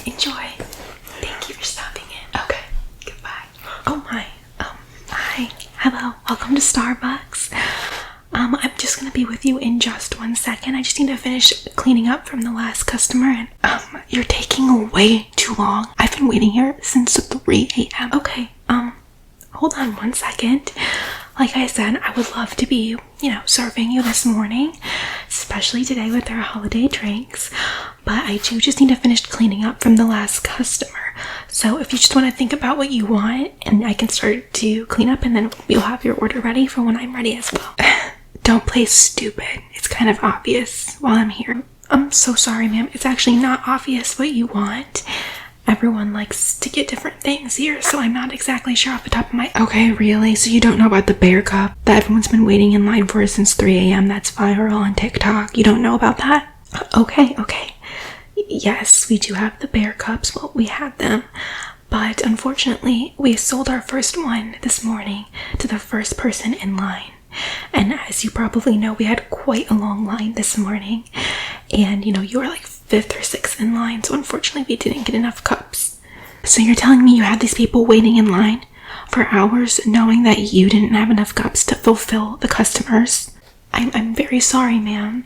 Enjoy. Thank you for stopping in. Okay, goodbye. Oh my. Hi. Hello. Welcome to Starbucks. I'm just gonna be with you in just 1 second. I just need to finish cleaning up from the last customer, and you're taking way too long. I've been waiting here since 3 a.m. Okay, hold on 1 second. Like I said, I would love to be, serving you this morning, especially today with our holiday drinks, but I do just need to finish cleaning up from the last customer. So if you just want to think about what you want, and I can start to clean up, and then you'll have your order ready for when I'm ready as well. Don't play stupid. It's kind of obvious while I'm here. I'm so sorry, ma'am. It's actually not obvious what you want. Everyone likes to get different things here, so I'm not exactly sure off the top of my... Okay, really? So you don't know about the bear cup that everyone's been waiting in line for since 3 a.m. that's viral on TikTok? You don't know about that? Okay. Yes, we do have the bear cups. Well, we had them. But unfortunately, we sold our first one this morning to the first person in line. And as you probably know, we had quite a long line this morning. And, you were like 5th or 6th in line, so unfortunately we didn't get enough cups. So you're telling me you had these people waiting in line for hours knowing that you didn't have enough cups to fulfill the customers? I'm very sorry, ma'am.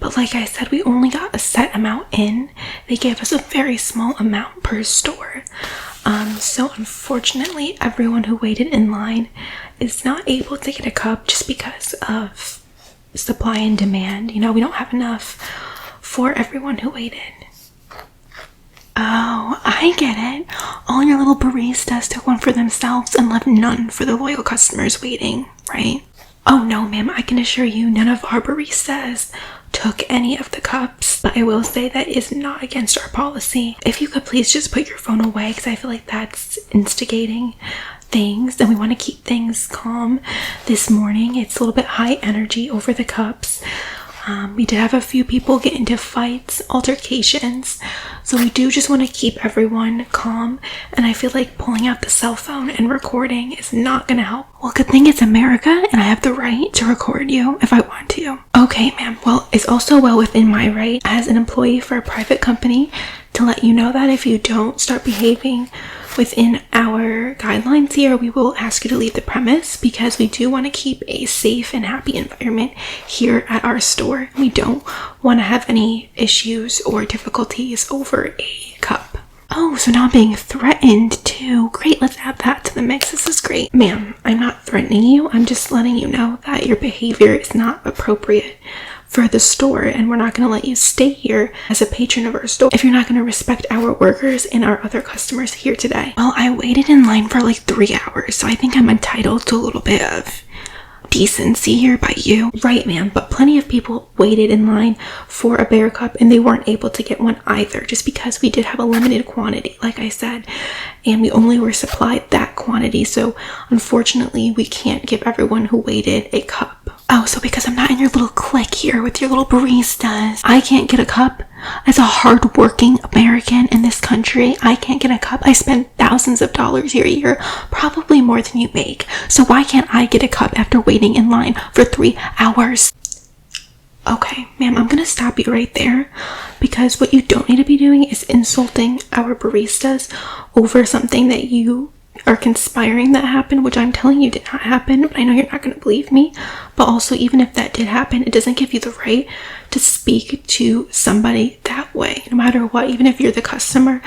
But like I said, we only got a set amount in. They gave us a very small amount per store. So unfortunately, everyone who waited in line is not able to get a cup just because of supply and demand. We don't have enough for everyone who waited. Oh, I get it. All your little baristas took one for themselves and left none for the loyal customers waiting, right? Oh no, ma'am, I can assure you none of our baristas took any of the cups, but I will say that is not against our policy. If you could please just put your phone away, because I feel like that's instigating things, and we want to keep things calm this morning. It's a little bit high energy over the cups. We did have a few people get into fights, altercations, so we do just want to keep everyone calm, and I feel like pulling out the cell phone and recording is not going to help. Well, good thing it's America, and I have the right to record you if I want to. Okay, ma'am. Well, it's also well within my right as an employee for a private company to let you know that if you don't start behaving within our guidelines here, we will ask you to leave the premise, because we do want to keep a safe and happy environment here at our store. We don't want to have any issues or difficulties over a cup. Oh, so now I'm being threatened too. Great, let's add that to the mix. This is great. Ma'am, I'm not threatening you. I'm just letting you know that your behavior is not appropriate for the store, and we're not going to let you stay here as a patron of our store if you're not going to respect our workers and our other customers here today. Well, I waited in line for like 3 hours, so I think I'm entitled to a little bit of decency here by you. Right, ma'am, but plenty of people waited in line for a bear cup and they weren't able to get one either, just because we did have a limited quantity, like I said, and we only were supplied that quantity, so unfortunately we can't give everyone who waited a cup. Oh, so because I'm not in your little clique here with your little baristas, I can't get a cup? As a hard-working American in this country, I can't get a cup? I spend thousands of dollars here a year, probably more than you make. So why can't I get a cup after waiting in line for 3 hours? Okay, ma'am, I'm gonna stop you right there, because what you don't need to be doing is insulting our baristas over something that you are conspiring that happened, which I'm telling you did not happen, but I know you're not going to believe me. But also, even if that did happen, it doesn't give you the right to speak to somebody that way, no matter what. Even if you're the customer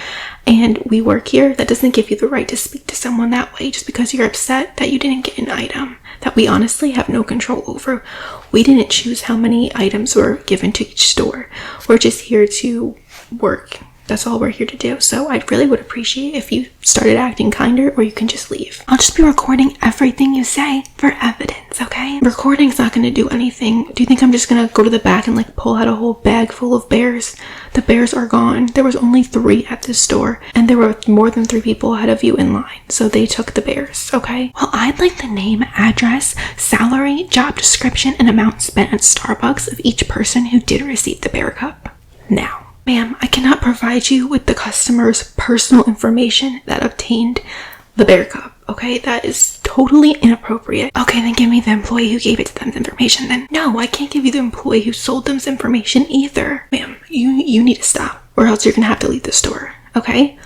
and we work here, that doesn't give you the right to speak to someone that way just because you're upset that you didn't get an item that we honestly have no control over. We didn't choose how many items were given to each store. We're just here to work. That's all we're here to do. So I really would appreciate if you started acting kinder, or you can just leave. I'll just be recording everything you say for evidence, okay? Recording's not going to do anything. Do you think I'm just going to go to the back and like pull out a whole bag full of bears? The bears are gone. There was only 3 at this store, and there were more than 3 people ahead of you in line, so they took the bears, okay? Well, I'd like the name, address, salary, job description, and amount spent at Starbucks of each person who did receive the bear cup now. Ma'am, I cannot provide you with the customer's personal information that obtained the bear cup, okay? That is totally inappropriate. Okay, then give me the employee who gave it to them's information then. No, I can't give you the employee who sold them's information either. Ma'am, you need to stop, or else you're gonna have to leave the store. okay?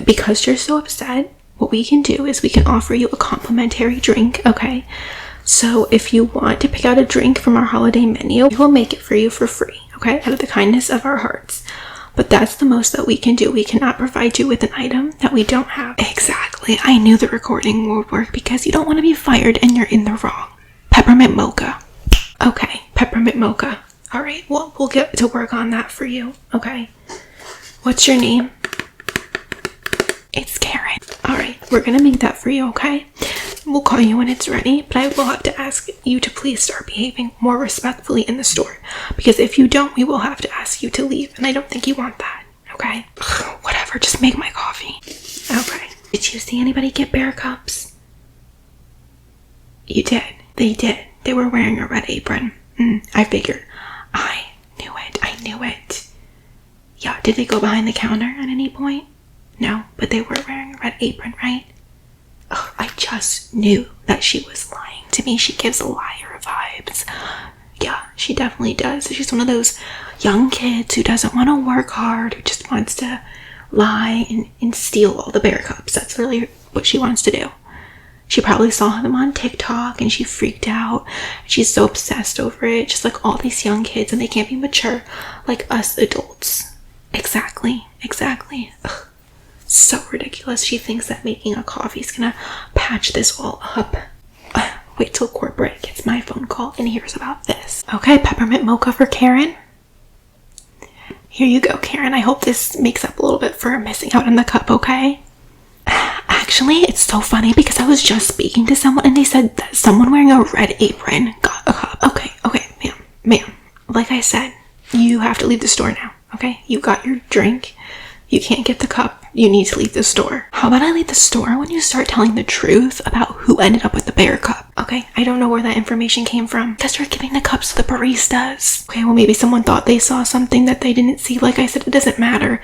Because you're so upset, what we can do is we can offer you a complimentary drink, okay? So if you want to pick out a drink from our holiday menu, we will make it for you for free, okay? Out of the kindness of our hearts. But that's the most that we can do. We cannot provide you with an item that we don't have. Exactly. I knew the recording would work because you don't want to be fired and you're in the wrong. Peppermint mocha. Okay, peppermint mocha. All right, well, we'll get to work on that for you, okay? What's your name? It's Karen. All right, we're going to make that for you, okay? We'll call you when it's ready, but I will have to ask you to please start behaving more respectfully in the store. Because if you don't, we will have to ask you to leave, and I don't think you want that, okay? Ugh, whatever, just make my coffee. Okay. Did you see anybody get bear cups? You did. They did. They were wearing a red apron. I figured. I knew it. Yeah, did they go behind the counter at any point? No, but they were wearing a red apron, right? Ugh, I just knew that she was lying to me. She gives liar vibes. Yeah, she definitely does. She's one of those young kids who doesn't want to work hard, who just wants to lie and steal all the bear cups. That's really what she wants to do. She probably saw them on TikTok and she freaked out. She's so obsessed over it, just like all these young kids, and they can't be mature like us adults. Exactly. Ugh. So ridiculous. She thinks that making a coffee is gonna patch this all up. Wait till corporate gets my phone call and hears about this. Okay, peppermint mocha for Karen. Here you go, Karen. I hope this makes up a little bit for missing out on the cup, okay? Actually, it's so funny because I was just speaking to someone and they said that someone wearing a red apron got a cup. Okay, ma'am. Like I said, you have to leave the store now, okay? You got your drink. You can't get the cup. You need to leave the store. How about I leave the store when you start telling the truth about who ended up with the bear cup? Okay, I don't know where that information came from. Because you're giving the cups to the baristas. Okay, well maybe someone thought they saw something that they didn't see. Like I said, it doesn't matter.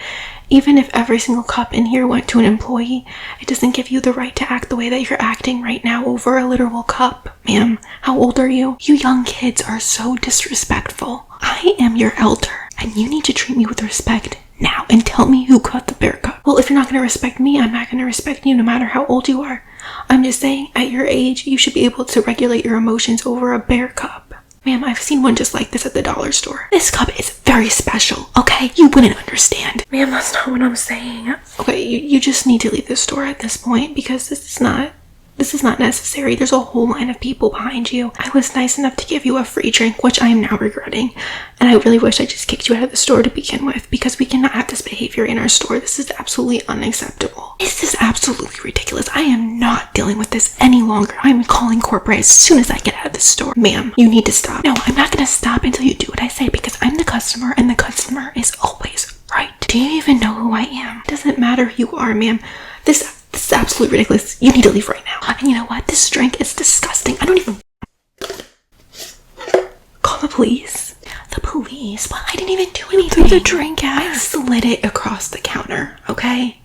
Even if every single cup in here went to an employee, it doesn't give you the right to act the way that you're acting right now over a literal cup. Ma'am, how old are you? You young kids are so disrespectful. I am your elder, and you need to treat me with respect now and tell me who cut the bear cup. Well, if you're not going to respect me, I'm not going to respect you no matter how old you are. I'm just saying, at your age, you should be able to regulate your emotions over a bear cup. Ma'am, I've seen one just like this at the dollar store. This cup is very special, okay? You wouldn't understand. Ma'am, that's not what I'm saying. Okay, you just need to leave the store at this point because this is not necessary. There's a whole line of people behind you. I was nice enough to give you a free drink, which I am now regretting. And I really wish I just kicked you out of the store to begin with because we cannot have this behavior in our store. This is absolutely unacceptable. This is absolutely ridiculous. I am not dealing with this any longer. I'm calling corporate as soon as I get out of the store. Ma'am, you need to stop. No, I'm not going to stop until you do what I say because I'm the customer and the customer is always right. Do you even know who I am? Doesn't matter who you are, ma'am. This is absolutely ridiculous. You need to leave right now. And you know what? This drink is disgusting. I don't even... Call the police. The police? But I didn't even do anything. Threw the drink at. I slid it across the counter, okay?